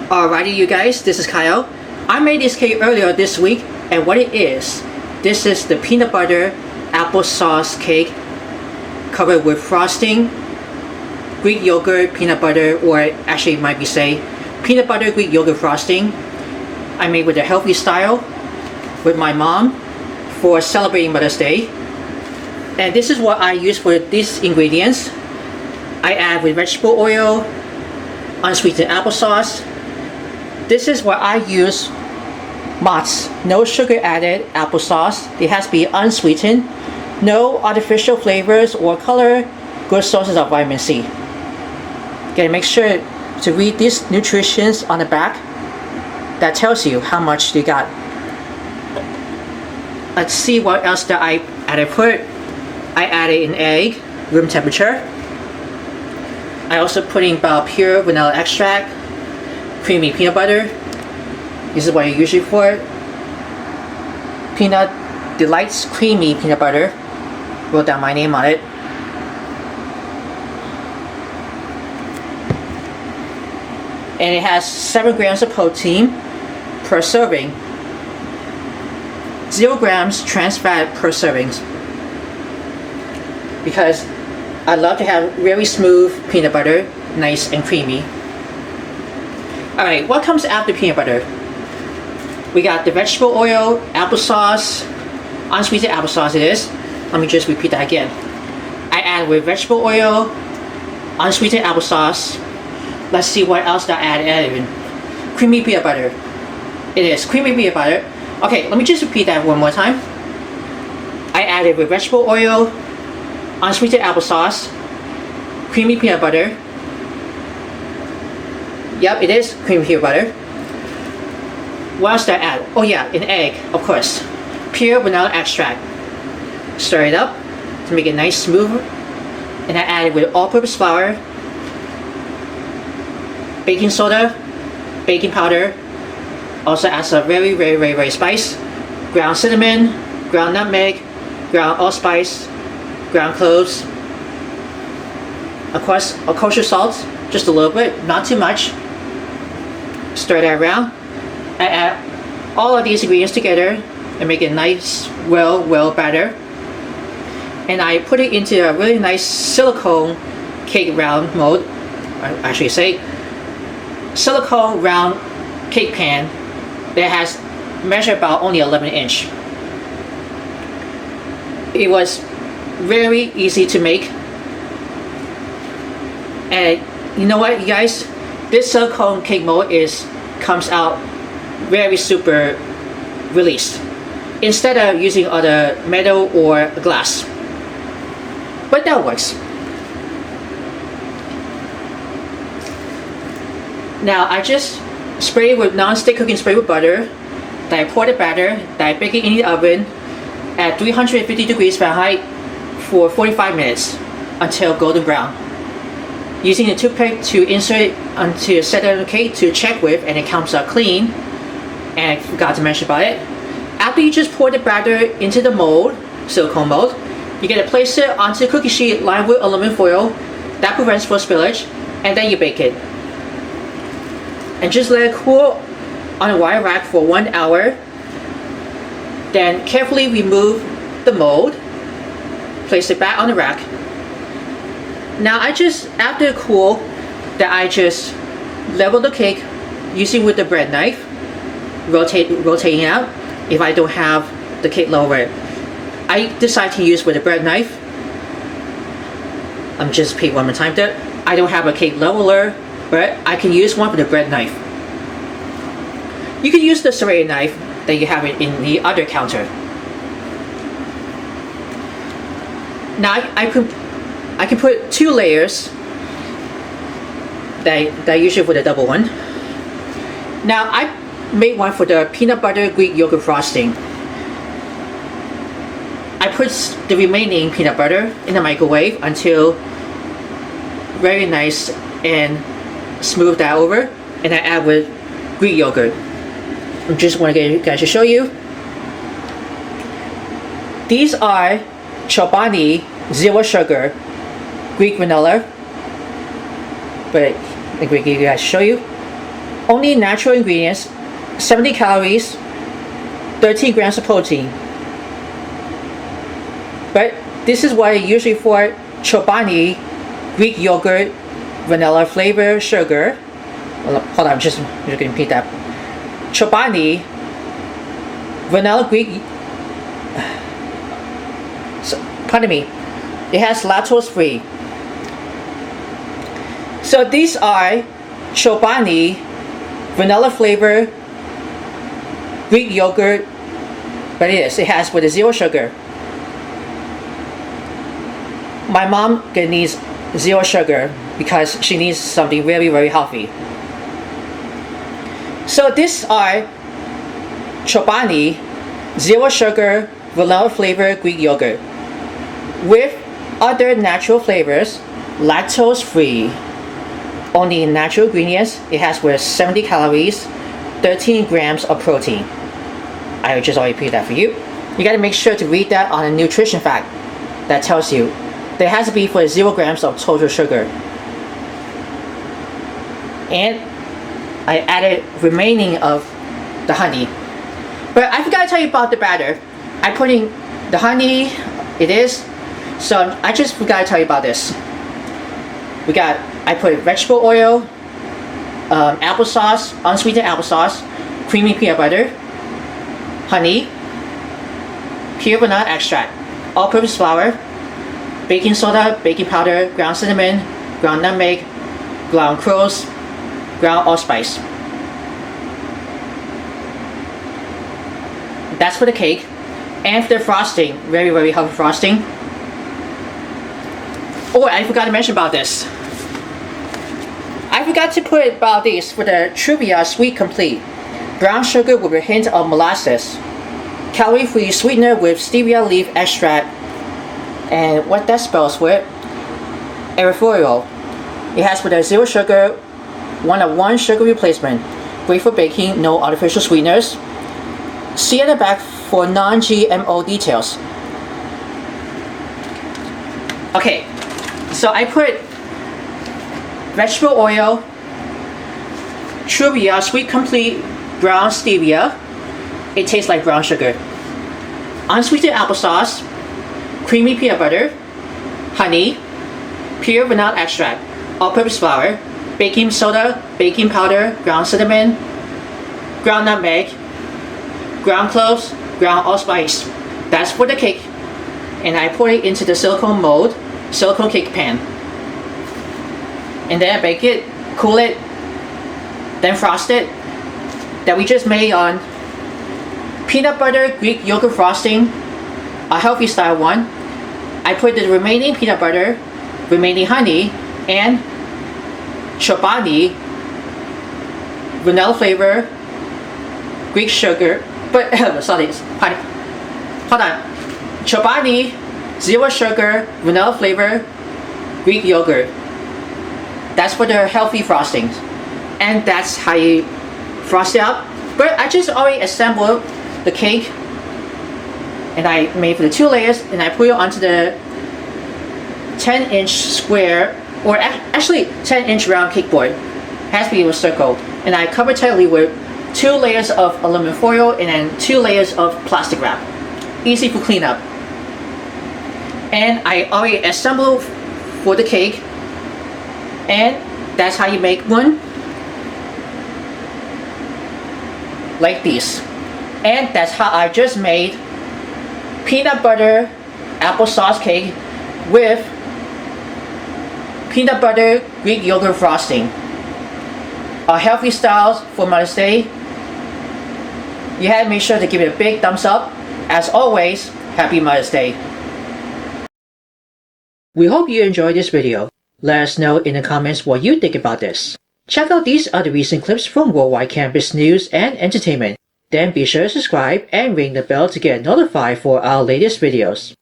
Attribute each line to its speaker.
Speaker 1: Alrighty you guys, this is Kyle. I made this cake earlier this week, and what it is, this is the peanut butter applesauce cake covered with frosting, Greek yogurt, peanut butter, or actually it might be say peanut butter Greek yogurt frosting. I made with the healthy style with my mom for celebrating Mother's Day. And this is what I use for these ingredients. I add with vegetable oil, unsweetened applesauce. This is what I use, Mott's no sugar added applesauce. It has to be unsweetened, no artificial flavors or color, good sources of vitamin C. Okay, make sure to read these nutritions on the back. That tells you how much you got. Let's see what else that I added. I added an egg, room temperature. I also put in about pure vanilla extract, creamy peanut butter. This is what I usually pour. Peanut Delights creamy peanut butter. Wrote down my name on it. And it has 7 grams of protein per serving. 0 grams trans fat per servings. Because I love to have very smooth peanut butter, nice and creamy. Alright, what comes after peanut butter? We got the vegetable oil, applesauce, unsweetened applesauce it is. Let me just repeat that again. I add with vegetable oil, unsweetened applesauce. Let's see what else that I added in. Creamy peanut butter. It is creamy peanut butter. Okay, let me just repeat that one more time. I added with vegetable oil, unsweetened applesauce, creamy peanut butter. Yep, it is creamy peanut butter. What else did I add? Oh yeah, an egg, of course. Pure vanilla extract. Stir it up to make it nice smooth. And I added with all-purpose flour, baking soda, baking powder. Also adds a very spice. Ground cinnamon, ground nutmeg, ground allspice, ground cloves. Of course, a kosher salt, just a little bit, not too much. Stir that around. I add all of these ingredients together and make it nice, well batter. And I put it into a really nice silicone cake round mold. I actually say silicone round cake pan that has measured about only 11-inch. It was very easy to make. And you know what, you guys? This silicone cake mold comes out very super released instead of using other metal or glass. But that works. Now I just spray it with non-stick cooking spray with butter. Then I pour the batter. Then I bake it in the oven at 350 degrees Fahrenheit for 45 minutes until golden brown. Using a toothpick to insert it onto the center of the cake to check with, and it comes out clean. And I forgot to mention about it. After you just pour the batter into the mold, silicone mold, you get to place it onto the cookie sheet lined with aluminum foil. That prevents for spillage, and then you bake it. And just let it cool on a wire rack for 1 hour. Then carefully remove the mold, place it back on the rack. Now after it cool, that I just level the cake using with the bread knife, rotating out if I don't have the cake leveler. I decide to use with a bread knife. I'm just repeat one more time that I don't have a cake leveler, but I can use one with a bread knife. You can use the serrated knife that you have it in the other counter. Now I can put 2 layers that I usually put a double one. Now I made one for the peanut butter Greek yogurt frosting. I put the remaining peanut butter in the microwave until very nice and smooth that over, and I add with Greek yogurt. I just want to get you guys to show you. These are Chobani 0 sugar Greek vanilla, but I think we can show you. Only natural ingredients, 70 calories, 13 grams of protein. But this is what I usually for Chobani, Greek yogurt, vanilla flavor, sugar. Hold on, just going to repeat that. Chobani, vanilla Greek. Pardon me. It has lactose free. So these are Chobani, vanilla flavor, Greek yogurt, but it has with zero sugar. My mom needs zero sugar because she needs something very, very healthy. So these are Chobani, zero sugar, vanilla flavor Greek yogurt with other natural flavors, lactose free. Only natural ingredients. It has with 70 calories, 13 grams of protein. I just already repeat that for you. You gotta make sure to read that on a nutrition fact that tells you there has to be for 0 grams of total sugar. And I added remaining of the honey. But I forgot to tell you about the batter. I put in the honey, it is. So I just forgot to tell you about this. I put vegetable oil, applesauce, unsweetened applesauce, creamy peanut butter, honey, pure vanilla extract, all-purpose flour, baking soda, baking powder, ground cinnamon, ground nutmeg, ground cloves, ground allspice. That's for the cake. And for the frosting, very, very healthy frosting. Oh, I forgot to mention about this. I forgot to put about this for the Truvia Sweet Complete. Brown sugar with a hint of molasses. Calorie-free sweetener with stevia leaf extract. And what that spells with, erythritol. It has with a zero sugar, 1-of-1 sugar replacement. Great for baking, no artificial sweeteners. See at the back for non-GMO details. Okay, so I put vegetable oil, Truvia Sweet Complete brown stevia. It tastes like brown sugar. Unsweetened applesauce, creamy peanut butter, honey, pure vanilla extract, all-purpose flour, baking soda, baking powder, ground cinnamon, ground nutmeg, ground cloves, ground allspice. That's for the cake. And I pour it into the silicone mold, silicone cake pan. And then I bake it, cool it, then frost it. That we just made on peanut butter Greek yogurt frosting, a healthy style one. I put the remaining peanut butter, remaining honey, and Chobani, vanilla flavor, Greek sugar, but sorry, hold on. Chobani, zero sugar, vanilla flavor, Greek yogurt. That's for the healthy frostings. And that's how you frost it up. But I just already assembled the cake and I made for the 2 layers and I put it onto the 10-inch square, or actually 10-inch round cake board. Has to be a circle. And I cover tightly with 2 layers of aluminum foil and then 2 layers of plastic wrap. Easy for cleanup. And I already assembled for the cake. And that's how you make one. Like this. And that's how I just made peanut butter applesauce cake with peanut butter Greek yogurt frosting. A healthy style for Mother's Day. You have to make sure to give it a big thumbs up. As always, happy Mother's Day. We hope you enjoyed this video. Let us know in the comments what you think about this. Check out these other recent clips from Worldwide Campus News and Entertainment. Then be sure to subscribe and ring the bell to get notified for our latest videos.